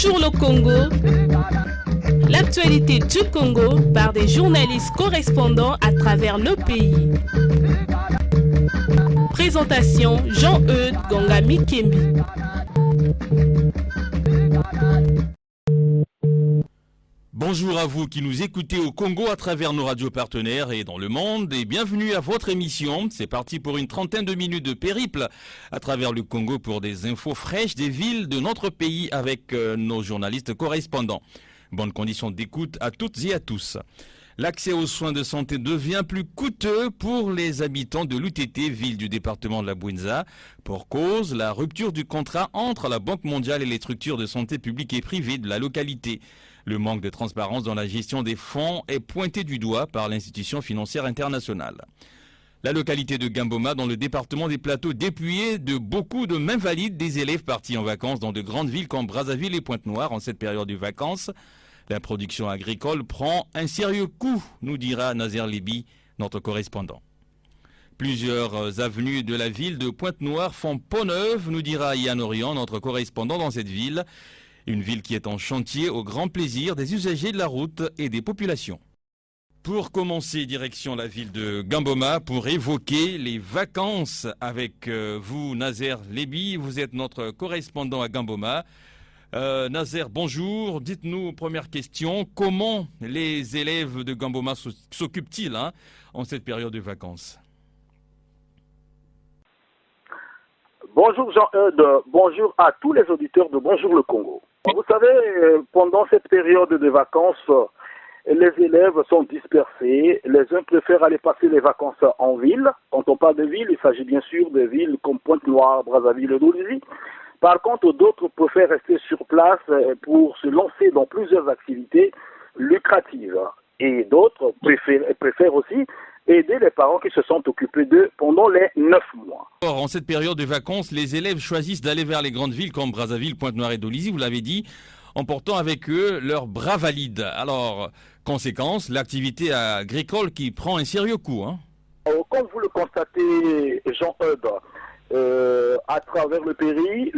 Bonjour le Congo. L'actualité du Congo par des journalistes correspondants à travers le pays. Présentation Jean-Eudes Gongami Kembi. Bonjour à vous qui nous écoutez au Congo à travers nos radios partenaires et dans le monde et bienvenue à votre émission. C'est parti pour une trentaine de minutes de périple à travers le Congo pour des infos fraîches des villes de notre pays avec nos journalistes correspondants. Bonnes conditions d'écoute à toutes et à tous. L'accès aux soins de santé devient plus coûteux pour les habitants de l'UTT, ville du département de la Bouenza, pour cause la rupture du contrat entre la Banque mondiale et les structures de santé publiques et privées de la localité. Le manque de transparence dans la gestion des fonds est pointé du doigt par l'institution financière internationale. La localité de Gamboma, dans le département des Plateaux, dépouillée de beaucoup de mains valides des élèves partis en vacances dans de grandes villes comme Brazzaville et Pointe-Noire en cette période de vacances. La production agricole prend un sérieux coup, nous dira Nazer Lébi, notre correspondant. Plusieurs avenues de la ville de Pointe-Noire font peau neuve, nous dira Yann Orion, notre correspondant dans cette ville. Une ville qui est en chantier au grand plaisir des usagers de la route et des populations. Pour commencer, direction la ville de Gamboma pour évoquer les vacances avec vous, Nazer Lébi. Vous êtes notre correspondant à Gamboma. Nazer, bonjour. Dites-nous, première question, comment les élèves de Gamboma s'occupent-ils en cette période de vacances? Bonjour Jean-Eudes, bonjour à tous les auditeurs de Bonjour le Congo. Vous savez, pendant cette période de vacances, les élèves sont dispersés. Les uns préfèrent aller passer les vacances en ville. Quand on parle de ville, il s'agit bien sûr de villes comme Pointe-Noire, Brazzaville et Dolisie. Par contre, d'autres préfèrent rester sur place pour se lancer dans plusieurs activités lucratives. Et d'autres préfèrent aussi aider les parents qui se sont occupés d'eux pendant les 9 mois. En cette période de vacances, les élèves choisissent d'aller vers les grandes villes comme Brazzaville, Pointe-Noire et Dolisie, vous l'avez dit, en portant avec eux leurs bras valides. Alors, conséquence, l'activité agricole qui prend un sérieux coup. Comme vous le constatez, Jean-Eudes, à travers le pays,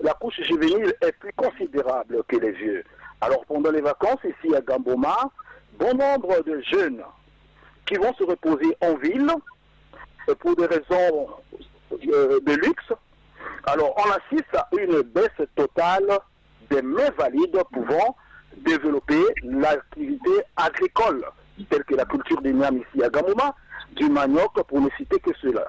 la couche juvénile est plus considérable que les vieux. Alors pendant les vacances, ici à Gamboma, bon nombre de jeunes qui vont se reposer en ville pour des raisons de luxe. Alors on assiste à une baisse totale des mains valides pouvant développer l'activité agricole, telle que la culture des Niam ici à Gamboma, du manioc pour ne citer que cela.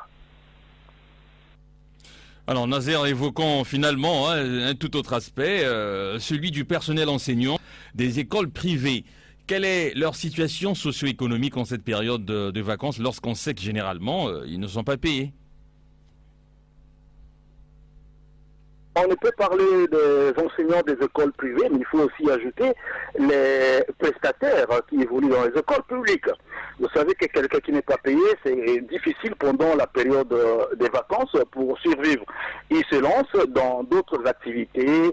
Alors Nazer, évoquons finalement un tout autre aspect, celui du personnel enseignant des écoles privées. Quelle est leur situation socio-économique en cette période de vacances lorsqu'on sait que généralement ils ne sont pas payés? On ne peut parler des enseignants des écoles privées, mais il faut aussi ajouter les prestataires qui évoluent dans les écoles publiques. Vous savez que quelqu'un qui n'est pas payé, c'est difficile pendant la période des vacances pour survivre. Il se lance dans d'autres activités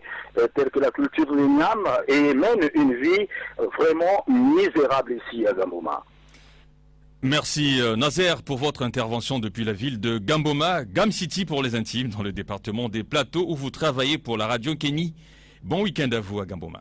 telles que la culture de Niam et mène une vie vraiment misérable ici à Gamboma. Merci Nazer pour votre intervention depuis la ville de Gamboma, Gam City pour les intimes, dans le département des Plateaux où vous travaillez pour la radio Kenny. Bon week-end à vous à Gamboma.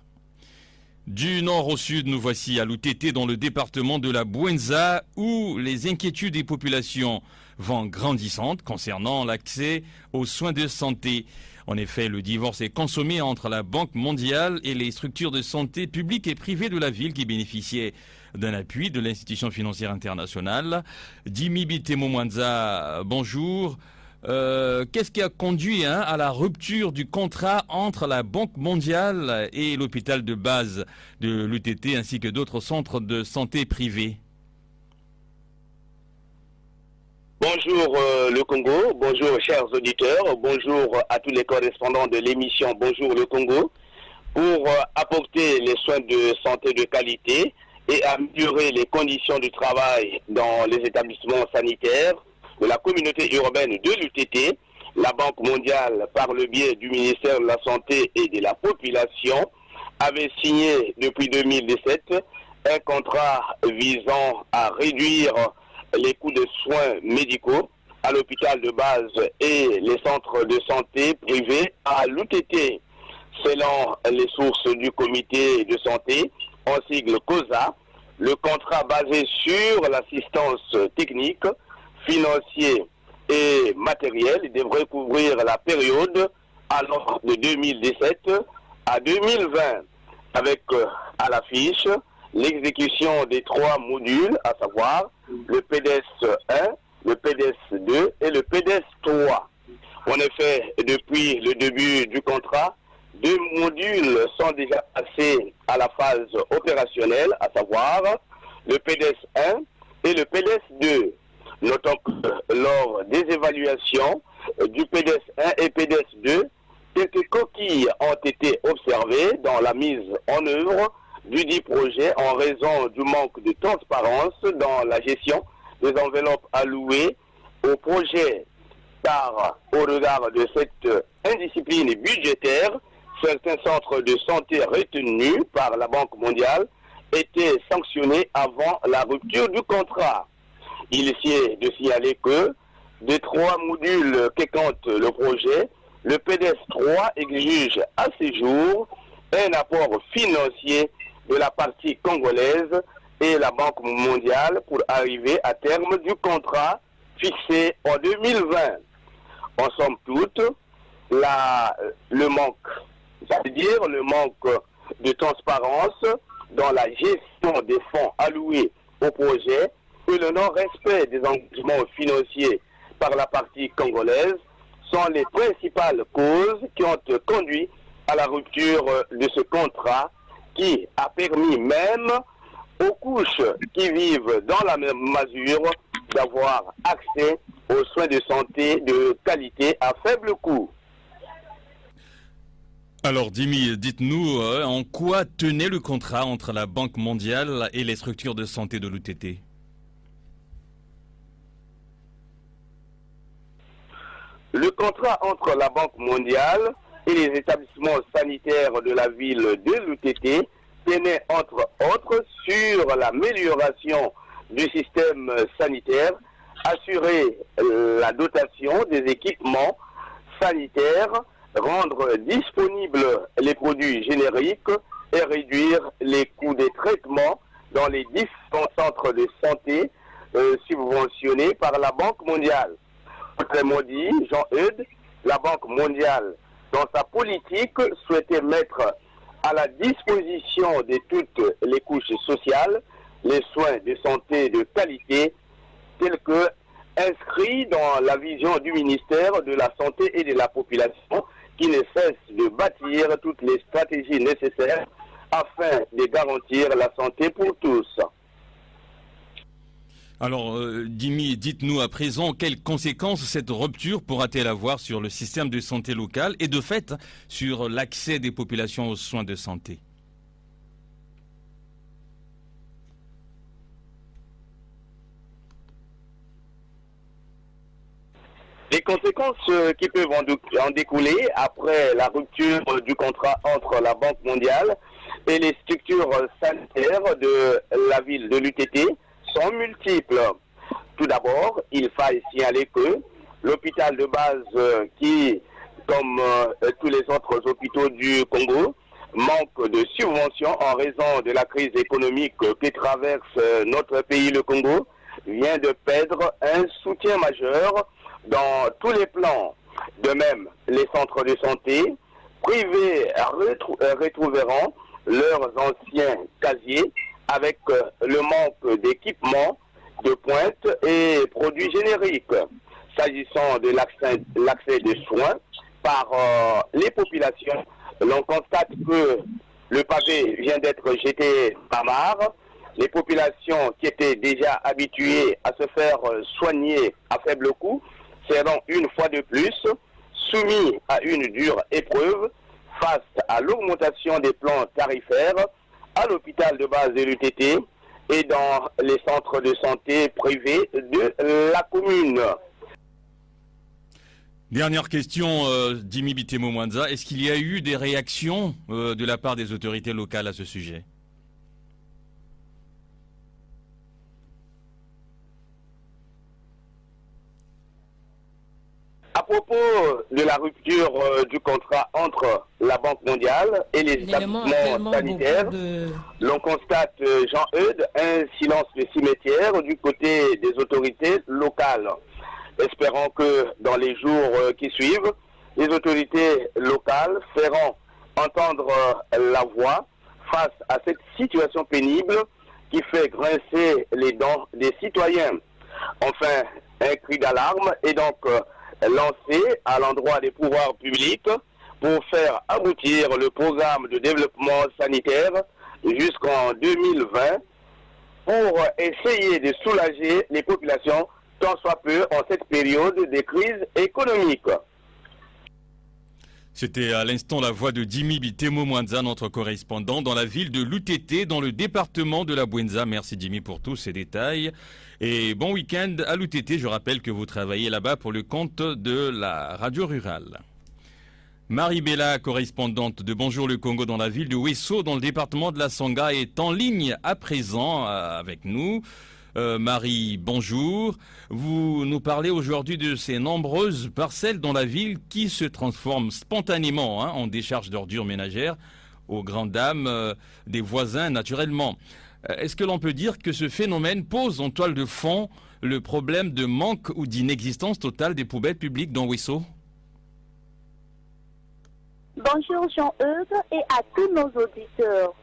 Du nord au sud, nous voici à l'UTT dans le département de la Bouenza où les inquiétudes des populations vont grandissantes concernant l'accès aux soins de santé. En effet, le divorce est consommé entre la Banque mondiale et les structures de santé publiques et privées de la ville qui bénéficiaient d'un appui de l'institution financière internationale. Dimi Bitemo Mwanza, bonjour. Qu'est-ce qui a conduit à la rupture du contrat entre la Banque mondiale et l'hôpital de base de l'UTT ainsi que d'autres centres de santé privés? Bonjour le Congo, bonjour chers auditeurs, bonjour à tous les correspondants de l'émission Bonjour le Congo. Pour apporter les soins de santé de qualité et améliorer les conditions du travail dans les établissements sanitaires de la communauté urbaine de l'UTT, la Banque mondiale, par le biais du ministère de la Santé et de la Population, avait signé depuis 2017 un contrat visant à réduire les coûts de soins médicaux à l'hôpital de base et les centres de santé privés à l'UTT. Selon les sources du comité de santé, en sigle COSA, le contrat basé sur l'assistance technique, financière et matérielle devrait couvrir la période allant de 2017 à 2020, avec à l'affiche l'exécution des 3 modules, à savoir le PDS 1, le PDS 2 et le PDS 3. En effet, depuis le début du contrat, 2 modules sont déjà passés à la phase opérationnelle, à savoir le PDS 1 et le PDS 2. Notons que lors des évaluations du PDS 1 et PDS 2, quelques coquilles ont été observées dans la mise en œuvre du dit projet en raison du manque de transparence dans la gestion des enveloppes allouées au projet. Car au regard de cette indiscipline budgétaire, certains centres de santé retenus par la Banque mondiale étaient sanctionnés avant la rupture du contrat. Il est de signaler que des 3 modules que compte le projet, le PDS 3 exige à ce jour un apport financier de la partie congolaise et la Banque mondiale pour arriver à terme du contrat fixé en 2020. En somme toute, le manque, c'est-à-dire le manque de transparence dans la gestion des fonds alloués au projet et le non-respect des engagements financiers par la partie congolaise sont les principales causes qui ont conduit à la rupture de ce contrat qui a permis même aux couches qui vivent dans la même mesure d'avoir accès aux soins de santé de qualité à faible coût. Alors Dimi, dites-nous en quoi tenait le contrat entre la Banque mondiale et les structures de santé de l'UTT? Le contrat entre la Banque mondiale et les établissements sanitaires de la ville de l'UTT tenait entre autres sur l'amélioration du système sanitaire, assurer la dotation des équipements sanitaires, rendre disponibles les produits génériques et réduire les coûts des traitements dans les différents centres de santé subventionnés par la Banque mondiale. Autrement dit, Jean-Eudes, la Banque mondiale, dans sa politique, souhaitait mettre à la disposition de toutes les couches sociales les soins de santé de qualité tels que inscrits dans la vision du ministère de la Santé et de la Population qui ne cesse de bâtir toutes les stratégies nécessaires afin de garantir la santé pour tous. Alors, Dimi, dites-nous à présent quelles conséquences cette rupture pourra-t-elle avoir sur le système de santé local et de fait sur l'accès des populations aux soins de santé? Les conséquences qui peuvent en découler après la rupture du contrat entre la Banque mondiale et les structures sanitaires de la ville de l'UTT sont multiples. Tout d'abord, il faille signaler que l'hôpital de base qui, comme tous les autres hôpitaux du Congo, manque de subventions en raison de la crise économique que traverse notre pays, le Congo, vient de perdre un soutien majeur dans tous les plans. De même, les centres de santé privés retrouveront leurs anciens casiers avec le manque d'équipements de pointe et produits génériques. S'agissant de l'accès des soins par les populations, l'on constate que le pavé vient d'être jeté par marre. Les populations qui étaient déjà habituées à se faire soigner à faible coût seront une fois de plus soumis à une dure épreuve face à l'augmentation des plans tarifaires à l'hôpital de base de l'UTT et dans les centres de santé privés de la commune. Dernière question, Dimi Bitemo Mwanza, est-ce qu'il y a eu des réactions de la part des autorités locales à ce sujet? À propos propos de la rupture du contrat entre la Banque mondiale et les établissements sanitaires, l'on constate, Jean-Eudes, un silence de cimetière du côté des autorités locales. Espérons que dans les jours qui suivent, les autorités locales feront entendre la voix face à cette situation pénible qui fait grincer les dents des citoyens. Enfin, un cri d'alarme est donc lancé à l'endroit des pouvoirs publics pour faire aboutir le programme de développement sanitaire jusqu'en 2020 pour essayer de soulager les populations tant soit peu en cette période de crise économique. C'était à l'instant la voix de Jimmy Bitemo Mwanza, notre correspondant dans la ville de Lutete, dans le département de la Bouenza. Merci Jimmy pour tous ces détails. Et bon week-end à Lutete. Je rappelle que vous travaillez là-bas pour le compte de la radio rurale. Marie Bella, correspondante de Bonjour le Congo dans la ville de Ouesso, dans le département de la Sangha, est en ligne à présent avec nous. Marie, bonjour. Vous nous parlez aujourd'hui de ces nombreuses parcelles dans la ville qui se transforment spontanément en décharges d'ordures ménagères, aux grandes dames des voisins naturellement. Est-ce que l'on peut dire que ce phénomène pose en toile de fond le problème de manque ou d'inexistence totale des poubelles publiques dans Ouesso? Bonjour Jean-Eudes et à tous nos auditeurs.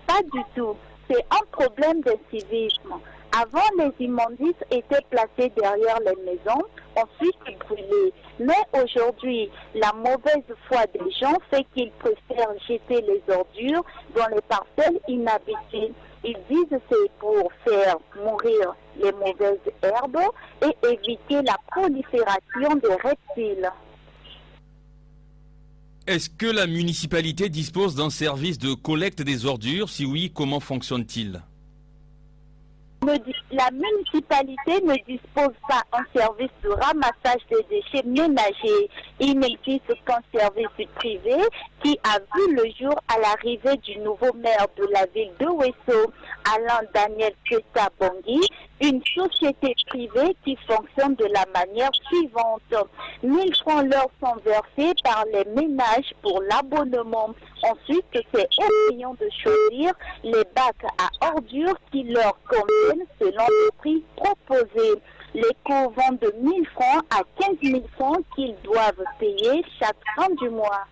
Pas du tout. C'est un problème de civisme. Avant, les immondices étaient placés derrière les maisons, ensuite brûlés. Mais aujourd'hui, la mauvaise foi des gens fait qu'ils préfèrent jeter les ordures dans les parcelles inhabitées. Ils disent que c'est pour faire mourir les mauvaises herbes et éviter la prolifération des reptiles. Est-ce que la municipalité dispose d'un service de collecte des ordures? Si oui, comment fonctionne-t-il? La municipalité ne dispose pas d'un service de ramassage des déchets ménagers. Il n'existe qu'un service privé qui a vu le jour à l'arrivée du nouveau maire de la ville de Ouesso, Alain Daniel Keta Bangui, une société privée qui fonctionne de la manière suivante. 1000 francs leur sont versés par les ménages pour l'abonnement. Ensuite, c'est aux clients de choisir les bacs à ordures qui leur conviennent selon le prix proposé. Les coûts vont de 1000 francs à 15 000 francs qu'ils doivent payer chaque fin du mois.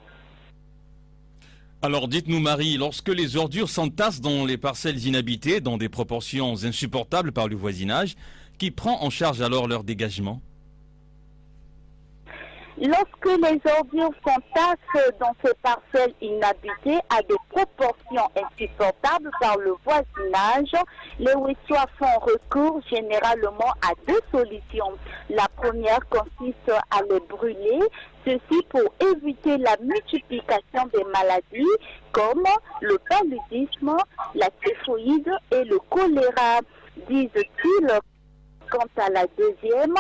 Alors dites-nous Marie, lorsque les ordures s'entassent dans les parcelles inhabitées dans des proportions insupportables par le voisinage, qui prend en charge alors leur dégagement? Lorsque les ordures s'entassent dans ces parcelles inhabitées à des proportions insupportables par le voisinage, les Ouessois font recours généralement à deux solutions. La première consiste à les brûler, ceci pour éviter la multiplication des maladies comme le paludisme, la typhoïde et le choléra, disent-ils. Quant à la deuxième,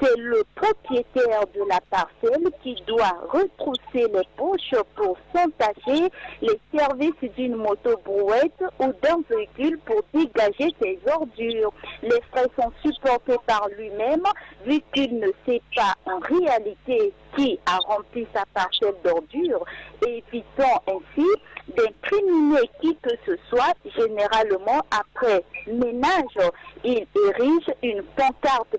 c'est le propriétaire de la parcelle qui doit retrousser les poches pour s'entacher les services d'une moto-brouette ou d'un véhicule pour dégager ses ordures. Les frais sont supportés par lui-même vu qu'il ne sait pas en réalité qui a rempli sa parcelle d'ordures, évitant ainsi d'incriminer qui que ce soit. Généralement après ménage, il érige une pancarte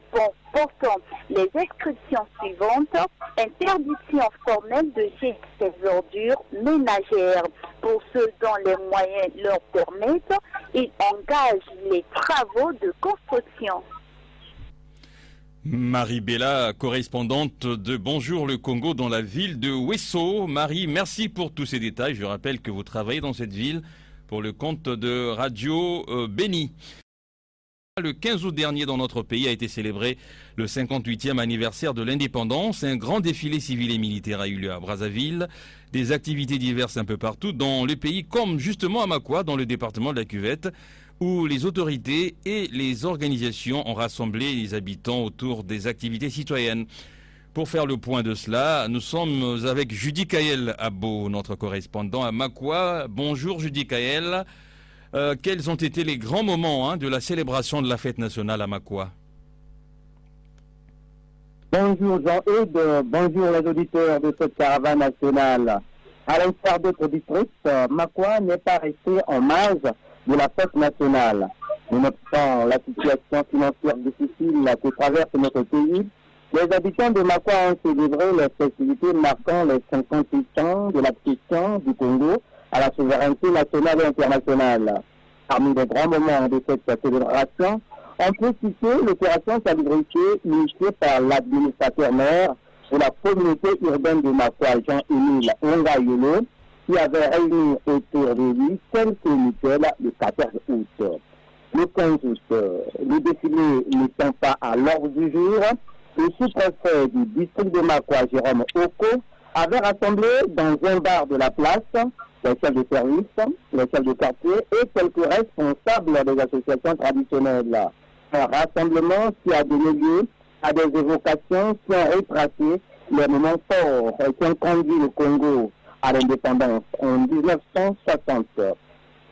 portant les inscriptions suivantes: interdiction formelle de jeter ses ordures ménagères. Pour ceux dont les moyens leur permettent, il engage les travaux de construction. Marie Bella, correspondante de Bonjour le Congo dans la ville de Ouesso. Marie, merci pour tous ces détails. Je rappelle que vous travaillez dans cette ville pour le compte de Radio Béni. Le 15 août dernier, dans notre pays, a été célébré le 58e anniversaire de l'indépendance. Un grand défilé civil et militaire a eu lieu à Brazzaville. Des activités diverses un peu partout dans le pays, comme justement à Makwa, dans le département de la Cuvette, où les autorités et les organisations ont rassemblé les habitants autour des activités citoyennes. Pour faire le point de cela, nous sommes avec Judy Kael Abo, notre correspondant à Makwa. Bonjour Judy Kael. Quels ont été les grands moments de la célébration de la fête nationale à Makwa? Bonjour Jean-Eudes, bonjour les auditeurs de cette caravane nationale. À l'instar d'autres districts, Makwa n'est pas resté en marge de la fête nationale. Nonobstant la situation financière difficile que traverse notre pays, les habitants de Makwa ont célébré les festivités marquant les 58 ans de l'accession du Congo à la souveraineté nationale et internationale. Parmi les grands moments de cette célébration, on peut citer l'opération Salubrité initiée par l'administrateur maire de la communauté urbaine de Makwa, Jean-Émile Ongayolo, qui avait réuni autour de lui quelques mutuelles le 14 août. Le 15 août, le défilé n'étant pas à l'ordre du jour, le sous-préfet du district de Makwa, Jérôme Oko, avait rassemblé dans un bar de la place les chefs de service, les chefs de quartier et quelques responsables des associations traditionnelles. Un rassemblement qui a donné lieu à des évocations qui ont retracé les moments forts qui ont conduit le Congo à l'indépendance en 1960.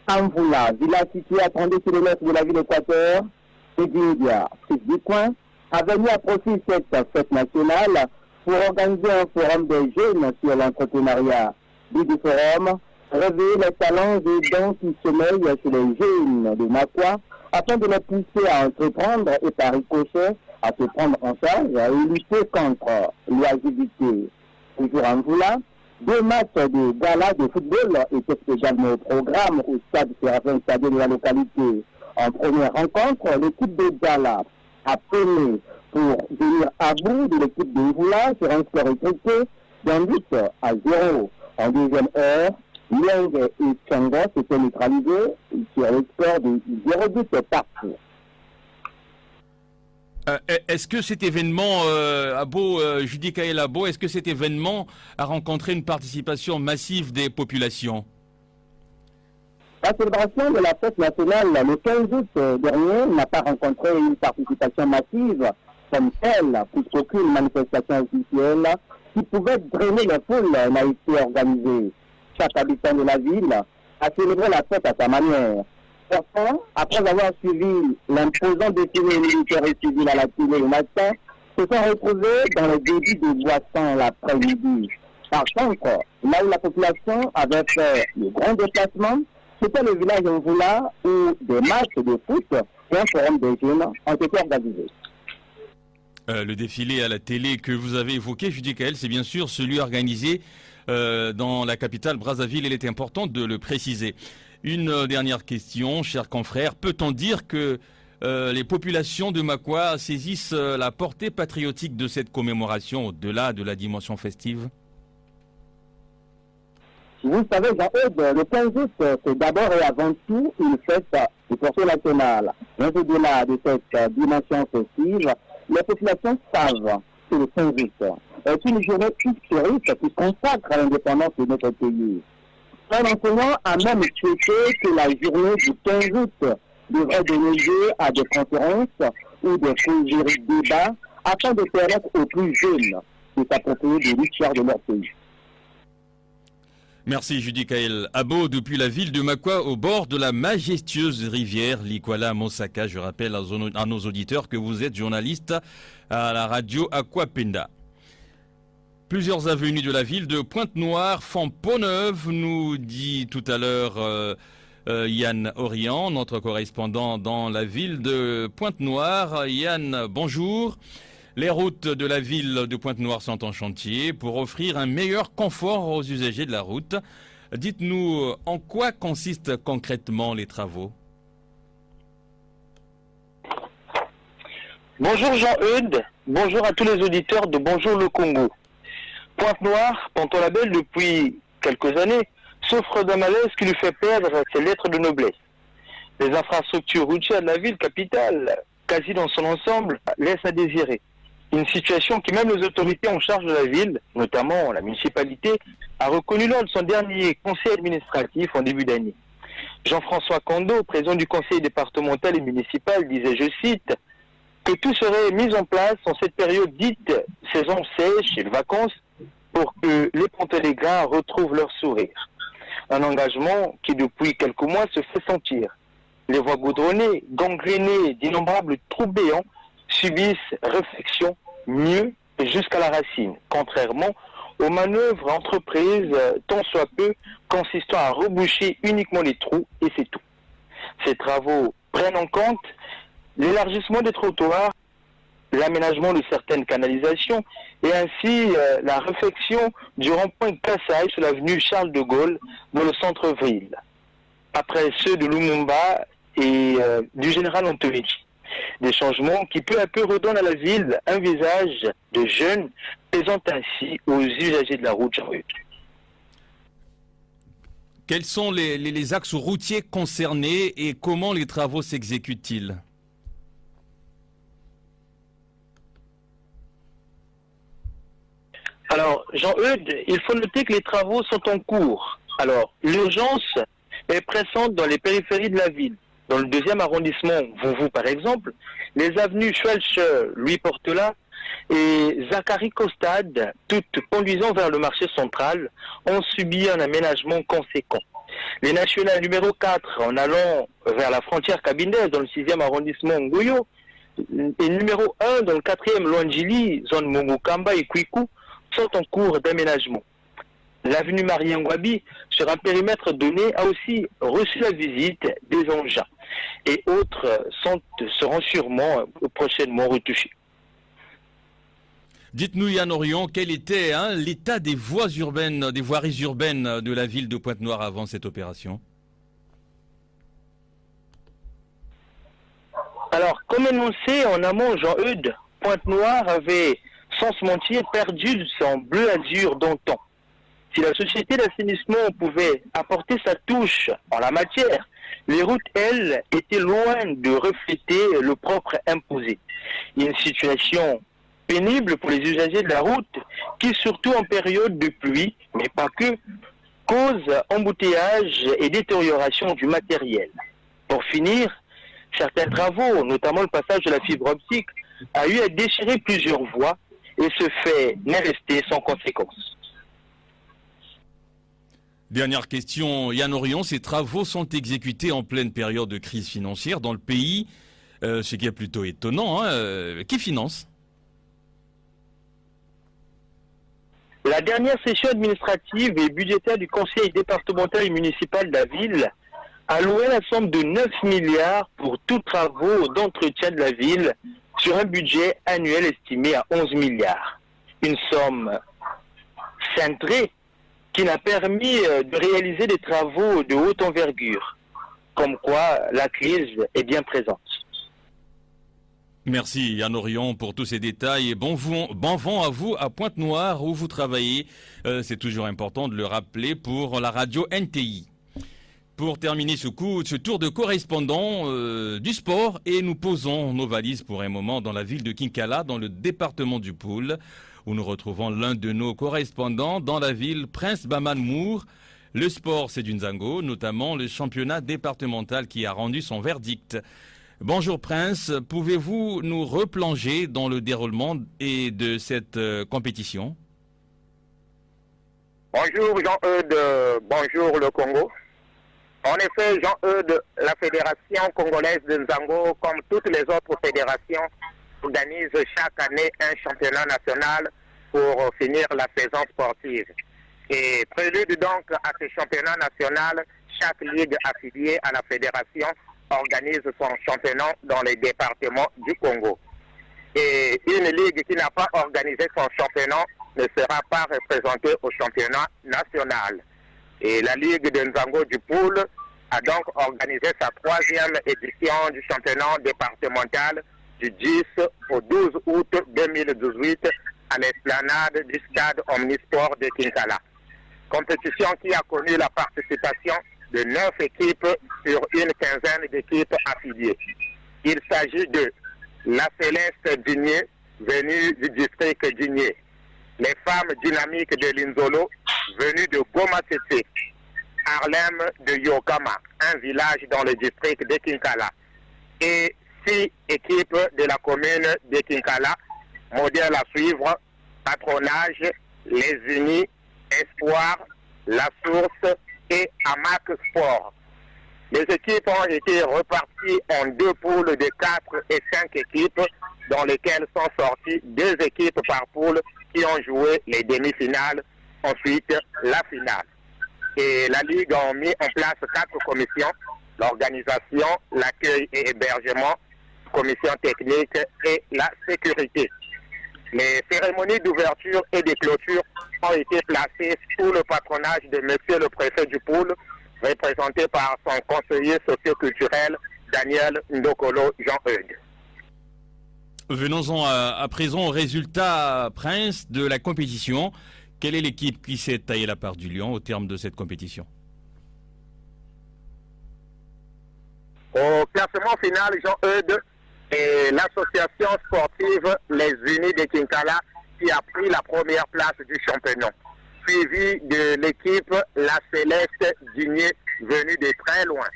Anvoula, village situé à 32 km de la ville d'Équateur, et Dindia, fils du coin, a venu à profit cette fête nationale pour organiser un forum des jeunes sur l'entrepreneuriat. But du forum, révéler les talents et dons qui sommeillent chez les jeunes de Makwa afin de les pousser à entreprendre et par ricochet à se prendre en charge et lutter contre l'oisiveté. Toujours en Voula, 2 matchs de gala de football étaient également au programme au stade Séraphin Stade de la localité. En première rencontre, l'équipe de Gala a peiné pour venir à bout de l'équipe de Voula sur un score étriqué d'un but à 0. En deuxième heure, Liang et Tchanga s'étaient neutralisés sur le score de 0 but partout. Est-ce que cet événement, Judy Kael Abo, est-ce que cet événement a rencontré une participation massive des populations? La célébration de la fête nationale le 15 août dernier n'a pas rencontré une participation massive comme telle, puisqu'aucune manifestation officielle qui pouvait drainer les foules n'a été organisée. Chaque habitant de la ville a célébré la fête à sa manière. Certains, après avoir suivi l'imposant défilé militaire et civil à la télé le matin, se sont retrouvés dans le débit de boissons l'après-midi. Par contre, là où la population avait fait le grand déplacement, c'était le village d'Anvoula où des matchs de foot et un forum des jeunes ont été organisés. Le défilé à la télé que vous avez évoqué, Judy Kael, c'est bien sûr celui organisé dans la capitale Brazzaville. Il est important de le préciser. Une dernière question, chers confrères. Peut-on dire que les populations de Makwa saisissent la portée patriotique de cette commémoration au-delà de la dimension festive? Vous savez, Jean-Eudes, le 15 août, c'est d'abord et avant tout une fête de portée nationale. Mais au-delà de cette dimension festive, les populations savent que le 15 août est une journée historique qui consacre l'indépendance de notre pays. Un enseignant a même souhaité que la journée du 15 août devrait donner lieu à des conférences ou des causeries débats afin de permettre aux plus jeunes de s'approprier de l'histoire de leur pays. Merci Judy Kael Abo depuis la ville de Makwa au bord de la majestueuse rivière Likwala Mosaka. Je rappelle à nos auditeurs que vous êtes journaliste à la radio Aquapenda. Plusieurs avenues de la ville de Pointe-Noire font peau neuve, nous dit tout à l'heure Yann Orian, notre correspondant dans la ville de Pointe-Noire. Yann, bonjour. Les routes de la ville de Pointe-Noire sont en chantier pour offrir un meilleur confort aux usagers de la route. Dites-nous, en quoi consistent concrètement les travaux? Bonjour Jean-Eudes, bonjour à tous les auditeurs de Bonjour le Congo. Pointe-Noire, Ponton-Label depuis quelques années, souffre d'un malaise qui lui fait perdre ses lettres de noblesse. Les infrastructures routières de la ville capitale, quasi dans son ensemble, laissent à désirer. Une situation qui même les autorités en charge de la ville, notamment la municipalité, a reconnu lors de son dernier conseil administratif en début d'année. Jean-François Kondo, président du conseil départemental et municipal, disait, je cite, que tout serait mis en place en cette période dite saison sèche et de vacances pour que les Ponténégrins retrouvent leur sourire. Un engagement qui depuis quelques mois se fait sentir. Les voies goudronnées, gangrénées d'innombrables trous béants, subissent réflexion, mieux jusqu'à la racine, contrairement aux manœuvres entreprises tant soit peu consistant à reboucher uniquement les trous et c'est tout. Ces travaux prennent en compte l'élargissement des trottoirs, l'aménagement de certaines canalisations et ainsi la réfection du rond-point Kassai sur l'avenue Charles de Gaulle dans le centre-ville, après ceux de Lumumba et du général Antonini. Des changements qui peu à peu redonnent à la ville un visage de jeune, plaisant ainsi aux usagers de la route Jean-Eudes. Quels sont les axes routiers concernés et comment les travaux s'exécutent-ils? Alors, Jean-Eudes, il faut noter que les travaux sont en cours. Alors, l'urgence est pressante dans les périphéries de la ville. Dans le 2e arrondissement, Vouvou par exemple, les avenues Schwelcher, Louis Portela et Zachary Costade, toutes conduisant vers le marché central, ont subi un aménagement conséquent. Les nationales numéro 4 en allant vers la frontière cabindaise dans le 6e arrondissement Ngoyo et numéro 1 dans le 4e Luanjili, zone Mongokamba et Kwiku, sont en cours d'aménagement. L'avenue Marie-Ngwabi, sur un périmètre donné, a aussi reçu la visite des engins. Et autres seront sûrement prochainement retouchés. Dites-nous, Yann Orion, quel était l'état des voies urbaines, des voiries urbaines de la ville de Pointe-Noire avant cette opération? Alors, comme énoncé en amont, Jean-Eudes, Pointe-Noire avait, sans se mentir, perdu son bleu-azur d'antan. Si la société d'assainissement pouvait apporter sa touche en la matière, les routes, elles, étaient loin de refléter le propre imposé. Une situation pénible pour les usagers de la route qui, surtout en période de pluie, mais pas que, cause embouteillage et détérioration du matériel. Pour finir, certains travaux, notamment le passage de la fibre optique, a eu à déchirer plusieurs voies et ce fait n'est resté sans conséquence. Dernière question, Yann Orion, ces travaux sont exécutés en pleine période de crise financière dans le pays, ce qui est plutôt étonnant. Qui finance? La dernière session administrative et budgétaire du conseil départemental et municipal de la ville a loué la somme de 9 milliards pour tous travaux d'entretien de la ville sur un budget annuel estimé à 11 milliards. Une somme cintrée qui n'a permis de réaliser des travaux de haute envergure. Comme quoi, la crise est bien présente. Merci Yann Orion pour tous ces détails et bon vent à vous à Pointe-Noire où vous travaillez. C'est toujours important de le rappeler pour la radio NTI. Pour terminer ce tour de correspondant du sport et nous posons nos valises pour un moment dans la ville de Kinkala, dans le département du Poul, où nous retrouvons l'un de nos correspondants dans la ville, Prince Baman Mour. Le sport, c'est du Nzango, notamment le championnat départemental qui a rendu son verdict. Bonjour Prince, pouvez-vous nous replonger dans le déroulement de cette compétition? Bonjour Jean-Eudes, bonjour le Congo. En effet, Jean-Eudes, la fédération congolaise de Nzango, comme toutes les autres fédérations, organise chaque année un championnat national pour finir la saison sportive. Et prélude donc à ce championnat national, chaque ligue affiliée à la fédération organise son championnat dans les départements du Congo. Et une ligue qui n'a pas organisé son championnat ne sera pas représentée au championnat national. Et la ligue de Nzango du Poul a donc organisé sa 3e édition du championnat départemental du 10 au 12 août 2018 à l'esplanade du stade Omnisport de Kinkala. Compétition qui a connu la participation de 9 équipes sur une quinzaine d'équipes affiliées. Il s'agit de la Céleste Digné, venue du district Digné, les femmes dynamiques de Linzolo, venues de Goma-Tete, Harlem de Yokama, un village dans le district de Kinkala, et 6 équipes de la commune de Kinkala, modèle à suivre, Patronage, Les Unis, Espoir, La Source et Amac Sport. Les équipes ont été reparties en 2 poules de 4 et 5 équipes, dans lesquelles sont sorties 2 équipes par poule qui ont joué les demi-finales, ensuite la finale. Et la Ligue a mis en place 4 commissions: l'organisation, l'accueil et hébergement, commission technique et la sécurité. Les cérémonies d'ouverture et de clôture ont été placées sous le patronage de Monsieur le préfet du Poul, représenté par son conseiller socio-culturel Daniel Ndokolo Jean-Eudes. Venons-en à présent au résultat, Prince, de la compétition. Quelle est l'équipe qui s'est taillé la part du lion au terme de cette compétition? Au classement final, Jean-Eudes, et l'association sportive Les Unis de Kinkala qui a pris la première place du championnat, suivi de l'équipe La Céleste Digné venue de très loin.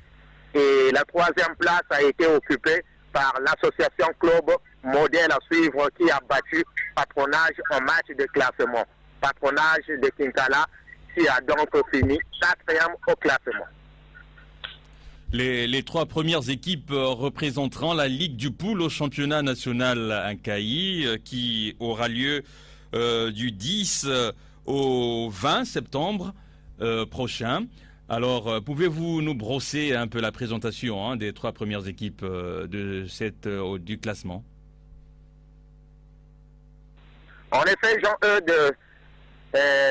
Et la 3e place a été occupée par l'association Club Modèle à suivre qui a battu Patronage en match de classement. Patronage de Kinkala qui a donc fini 4e au classement. Les 3 premières équipes représenteront la Ligue du Poul au championnat national Incaï qui aura lieu du 10 au 20 septembre prochain. Alors, pouvez-vous nous brosser un peu la présentation des 3 premières équipes du classement? En effet, Jean-Eudes,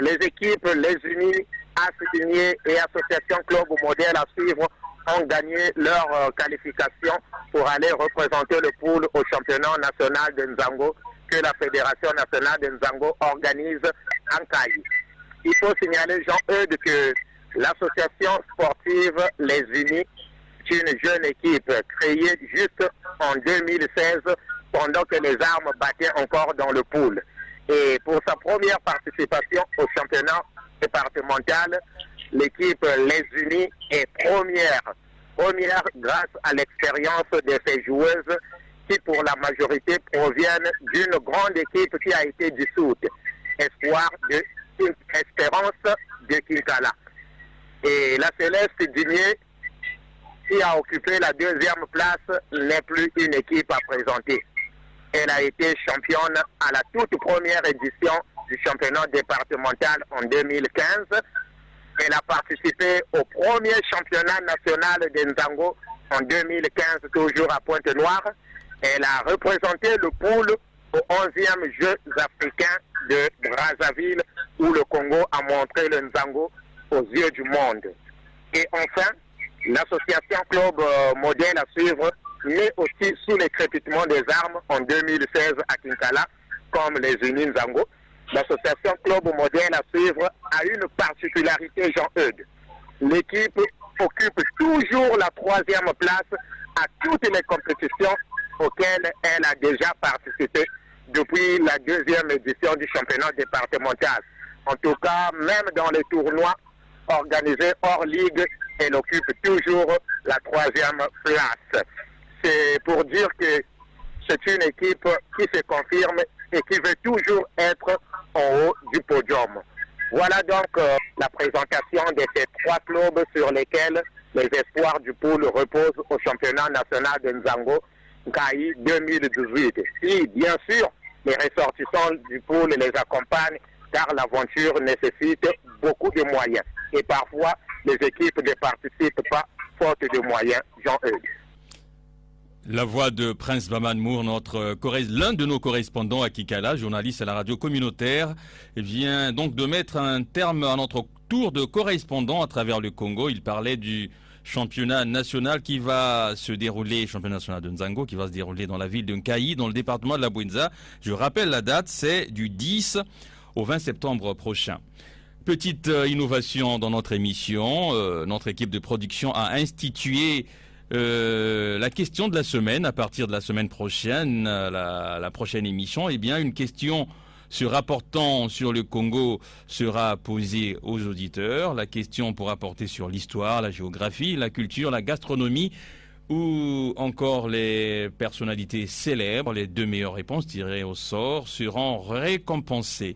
les équipes Les Unis, Assigné et Association Club Modèle à suivre ont gagné leur qualification pour aller représenter le pool au championnat national de Nzango que la Fédération nationale de Nzango organise en Caï. Il faut signaler, Jean-Eudes, que l'association sportive Les Unis est une jeune équipe créée juste en 2016 pendant que les armes battaient encore dans le pool. Et pour sa première participation au championnat départemental, l'équipe Les Unis est première grâce à l'expérience de ses joueuses qui pour la majorité proviennent d'une grande équipe qui a été dissoute, Espoir de Espérance de Kinkala. Et la Céleste Digné, qui a occupé la 2e place, n'est plus une équipe à présenter. Elle a été championne à la toute première édition du championnat départemental en 2015. Elle a participé au premier championnat national de Nzango en 2015, toujours à Pointe-Noire. Elle a représenté le pool aux 11e Jeux africains de Brazzaville, où le Congo a montré le Nzango aux yeux du monde. Et enfin, l'association Club Modèle à suivre, mais aussi sous les crépitements des armes en 2016 à Kinkala, comme les Unis Nzango. L'association Club Modèle à suivre a une particularité, Jean-Eudes. L'équipe occupe toujours la 3e place à toutes les compétitions auxquelles elle a déjà participé depuis la 2e édition du championnat départemental. En tout cas, même dans les tournois organisés hors ligue, elle occupe toujours la 3e place. C'est pour dire que c'est une équipe qui se confirme et qui veut toujours être en haut du podium. Voilà donc la présentation de ces 3 clubs sur lesquels les espoirs du pool reposent au championnat national de Nzango Nkaï 2018. Et bien sûr, les ressortissants du pool les accompagnent car l'aventure nécessite beaucoup de moyens. Et parfois, les équipes ne participent pas faute de moyens. Jean-Eudes. La voix de Prince Baman-Mour, l'un de nos correspondants à Kikala, journaliste à la radio communautaire, vient donc de mettre un terme à notre tour de correspondant à travers le Congo. Il parlait du championnat national qui va se dérouler, championnat national de Nzango, qui va se dérouler dans la ville de Nkaï, dans le département de la Bouenza. Je rappelle la date, c'est du 10 au 20 septembre prochain. Petite innovation dans notre émission, notre équipe de production a institué la question de la semaine. À partir de la semaine prochaine, la prochaine émission, eh bien, une question se rapportant sur le Congo sera posée aux auditeurs. La question pourra porter sur l'histoire, la géographie, la culture, la gastronomie ou encore les personnalités célèbres. Les 2 meilleures réponses tirées au sort seront récompensées.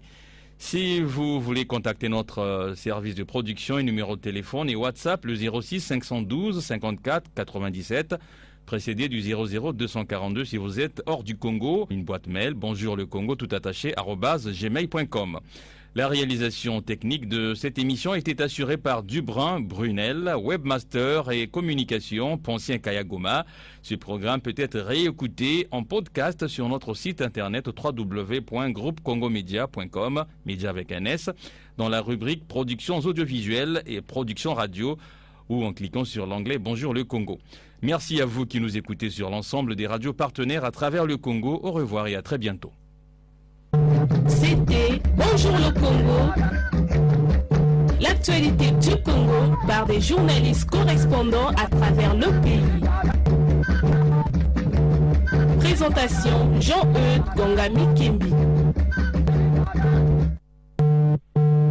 Si vous voulez contacter notre service de production, et numéro de téléphone et WhatsApp, le 06 512 54 97, précédé du 00 242 si vous êtes hors du Congo. Une boîte mail, bonjour le Congo, tout attaché, @gmail.com. La réalisation technique de cette émission était assurée par Dubrin Brunel, webmaster et communication, Poncien Kayagoma. Ce programme peut être réécouté en podcast sur notre site internet www.groupecongomedia.com, média avec un S, dans la rubrique productions audiovisuelles et productions radio, ou en cliquant sur l'onglet Bonjour le Congo. Merci à vous qui nous écoutez sur l'ensemble des radios partenaires à travers le Congo. Au revoir et à très bientôt. C'était Bonjour le Congo. L'actualité du Congo par des journalistes correspondants à travers le pays. Présentation Jean-Eudes Gongami Kimbi.